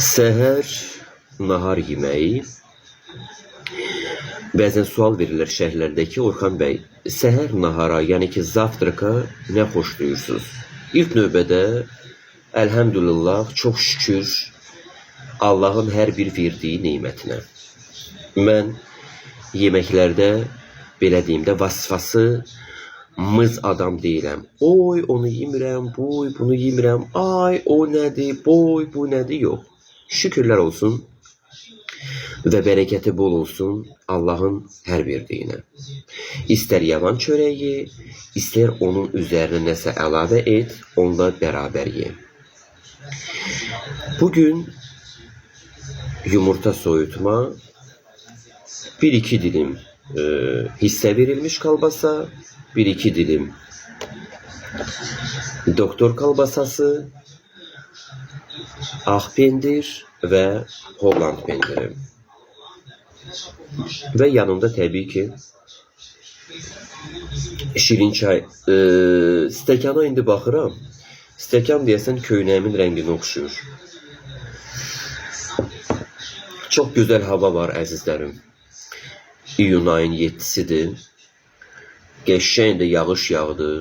Səhər nahar yeməyi. Bəzən sual verilir şərhlərdəki, Orxan bəy, səhər nahara, yəni ki, zavtraka nə xoşlayırsınız? İlk növbədə, əlhəmdülillah, çox şükür Allahın hər bir verdiyi neymətinə. Mən yeməklərdə, belə deyim də, vasfası mız adam deyirəm. Oy, onu yemirəm, boy, bunu yemirəm, ay, o nədir, boy, bu nədir, yox. Şükürlər olsun və bərəkəti bol olsun Allahın hər verdiyinə. İstər yavan çörəyi, istər onun üzərinə nəsə əlavə et, onunla bərabər ye. Bugün yumurta soyutma, 1-2 dilim hissə verilmiş kalbasa, 1-2 dilim doktor kalbasası, ağ pendir və Holland pendiri. Və yanında təbii ki şirin çay. Stəkana indi baxıram. Stəkan deyəsən köynəyimin rənginə oxşuyur. Çox gözəl hava var əzizlərim. İyun ayın 7-sidir. Qəşəngdə yağış yağdı.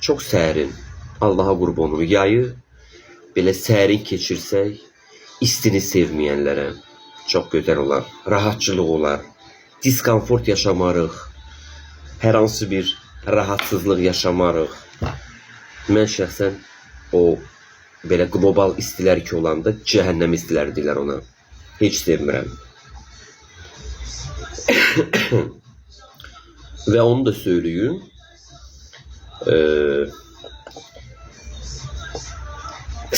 Çox sərin. Allaha qurbanım. Yayı belə sərin keçirsək, istini sevməyənlərə çox gözəl olar. Rahatçılıq olar. Diskomfort yaşamarıq. Hər hansı bir rahatsızlıq yaşamarıq. Mən şəxsən o belə qlobal istilər ki olanda cəhənnəm istiləri deyirlər ona. Heç sevmirəm. Və onu da söyləyim.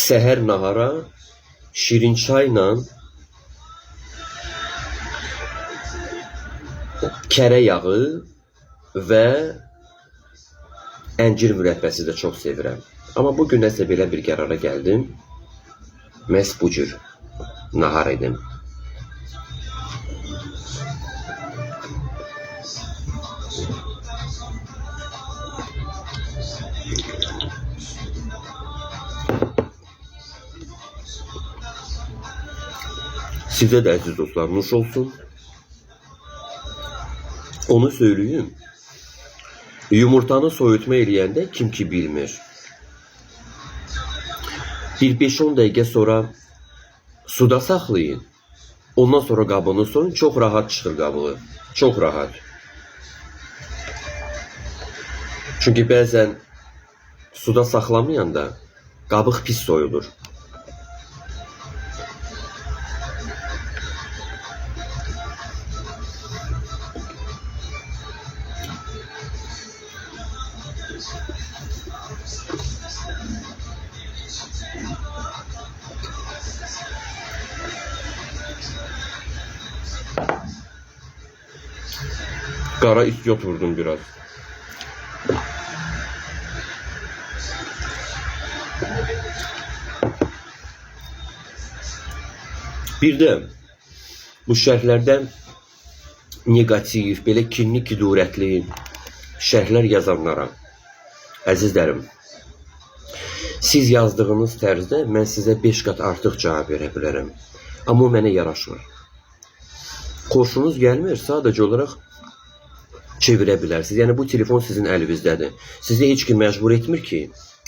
Səhər nahara şirin çayla kərə yağı və əncir mürəbbəsi də çox sevirəm. Amma bugün nəsə belə bir qərara gəldim. Məhz bu cür nahar edim. Sizə də əziz dostlar, nuş olsun. Onu söyleyeyim. Yumurtanı soyutma eləyəndə kim ki bilmir. Bir 5-10 dəqiqə sonra suda saxlayın. Ondan sonra qabını soyun. Çox rahat çıxır qabığı. Çox rahat. Çünki bəzən suda saxlamayanda qabıq pis soyulur. Qara istiot vurdum biraz. Bir də bu şərhlərdən negativ, belə kinli, kidurətli şərhlər yazanlara, əzizlərim, siz yazdığınız tərzdə mən sizə 5 qat artıq cavab verə bilərəm. Amma o mənə yaraşmır. Xoşunuz gəlmir, sadəcə olaraq çevirə bilərsiniz. Yəni bu telefon sizin əlinizdədir. Sizi heç kim məcbur etmir ki,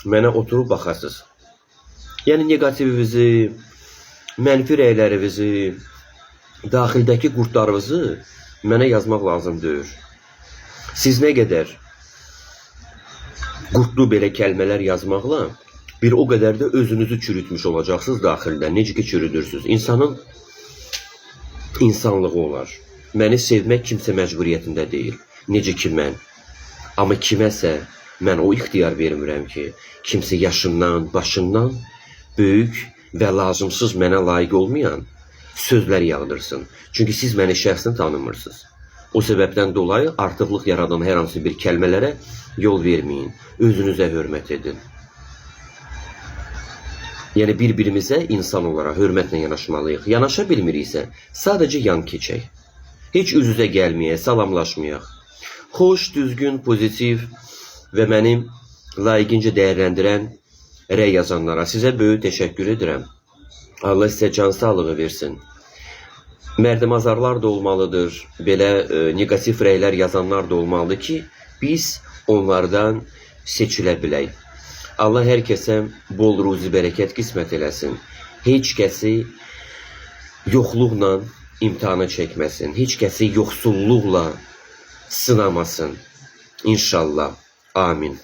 mənə oturub baxasınız. Yəni negativinizi, mənfi rəylərinizi, daxildəki qurtlarınızı mənə yazmaq lazım deyil. Siz nə qədər qurtlu belə kəlmələr yazmaqla bir o qədər də özünüzü çürütmüş olacaqsınız daxildə. Necə ki çürüdürsünüz. İnsanın insanlığı olar. Məni sevmək kimsə məcburiyyətində deyil. Necə ki mən. Amma kiməsə mən o ixtiyar vermirəm ki, kimsə yaşından, başından böyük və lazımsız mənə layiq olmayan sözlər yağdırsın. Çünki siz məni şəxsən tanımırsınız. O səbəbdən dolayı artıqlıq yaradan hər hansı bir kəlmələrə yol verməyin. Özünüzə hörmət edin. Yəni bir-birimizə insan olaraq hörmətlə yanaşmalıyıq. Yanaşa bilmiriksə sadəcə yan keçək. Heç üz-üzə gəlməyək, salamlaşmayaq. Xoş, düzgün, pozitiv və mənim layiqincə dəyərləndirən rəy yazanlara sizə böyük təşəkkür edirəm. Allah sizə can sağlığı versin. Mərdəmazarlar da olmalıdır, belə negativ rəylər yazanlar da olmalıdır ki, biz onlardan seçilə bilək. Allah hər kəsə bol ruzi bərəkət qismət eləsin. Heç kəsi yoxluqla imtihana çəkməsin. Heç kəsi yoxsulluqla sınamasın. İnşallah. Amin.